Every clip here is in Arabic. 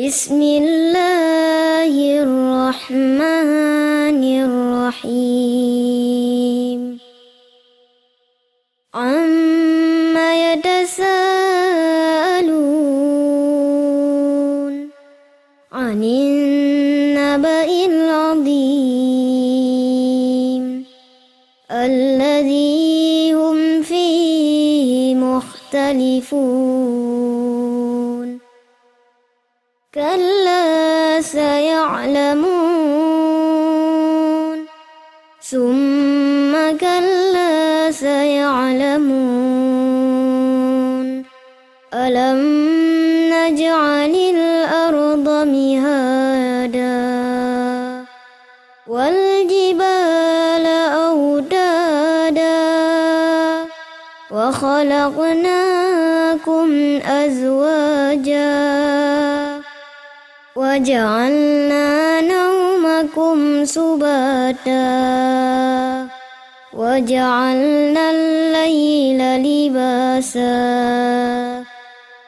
بسم الله الرحمن الرحيم عما يتساءلون عن النبأ العظيم الذي هم فيه مختلفون كلا سيعلمون ثم كلا سيعلمون ألم نجعل الأرض مهادا والجبال أوتادا وخلقناكم أزواجا وجعلنا نومكم سباتا وجعلنا الليل لباسا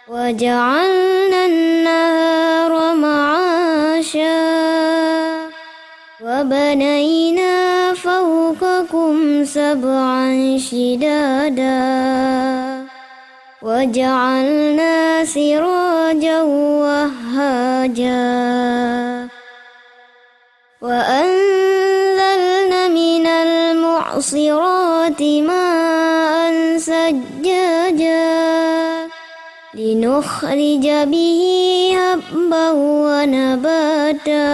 وجعلنا النهار معاشا وبنينا فوقكم سبعا شدادا وجعلنا سراجا وهاجا وأنزلنا من المعصرات ماء ثجاجا لنخرج به حبا ونباتا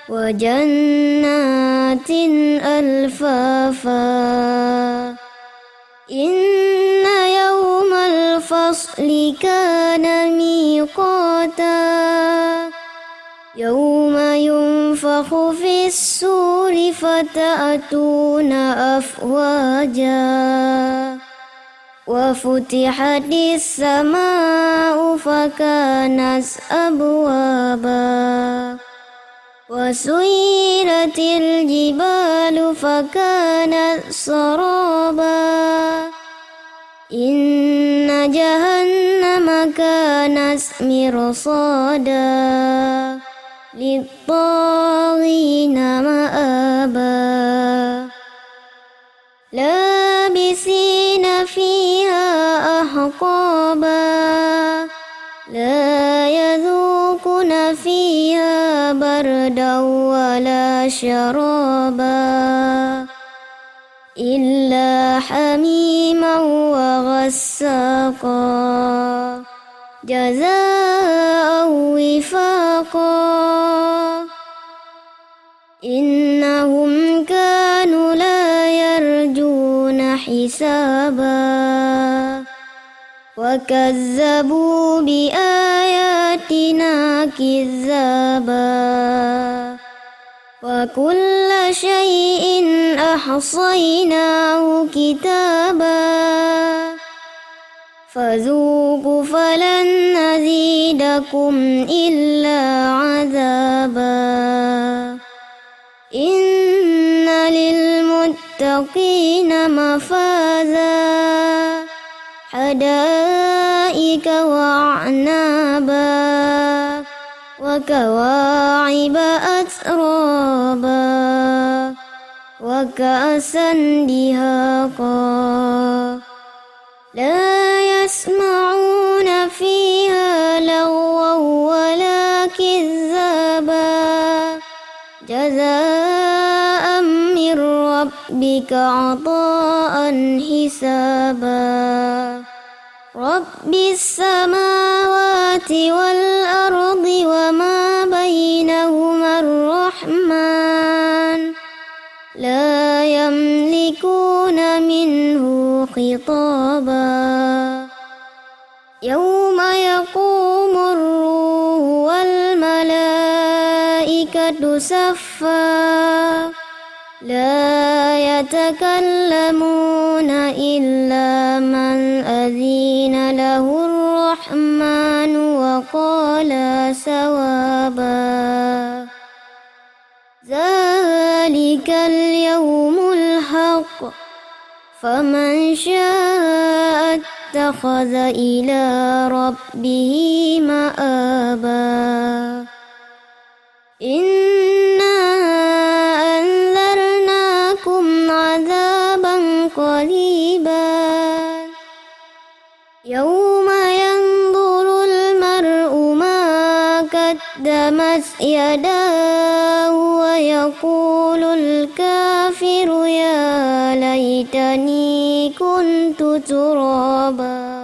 وجنات ألفافا إن يوم الفصل كان ميقاتا يوم ينفخ في الصور فتأتون أفواجا وفتحت السماء فكانت أبوابا وسيرت الجبال فكانت سرابا إن جهنم كانت مرصادا للطاغين مآبا لابسين فيها أحقابا لا يذوقون فيها بردا ولا شرابا إلا حميما وغساقا جزاء وفاقا إنهم كانوا لا يرجون حسابا وكذبوا بآياتنا كذابا وكل شيء أحصيناه كتابا فذوقوا فلن نزيدكم إلا عذابا إن للمتقين مفازا حدائق وأعنابا وكواعب أترابا وكأسا دهاقا لا يسمعون فيها لغوا ولا كذابا جزاء من ربك عطاء حسابا رب السماوات والأرض وما بينهما الرحمن لا يملكون منه خطابا يوم يقوم الروح والملائكة صفا لا يتكلمون إلا من أذن له الرحمن وقال صوابا ذلك اليوم الحق فمن شاء اتخذ إلى ربه مآبا إنا أنذرناكم عذابا قريبا يوم ينظر المرء ما قدمت يداه ويقول الكافر يا ليتني كنت ترابا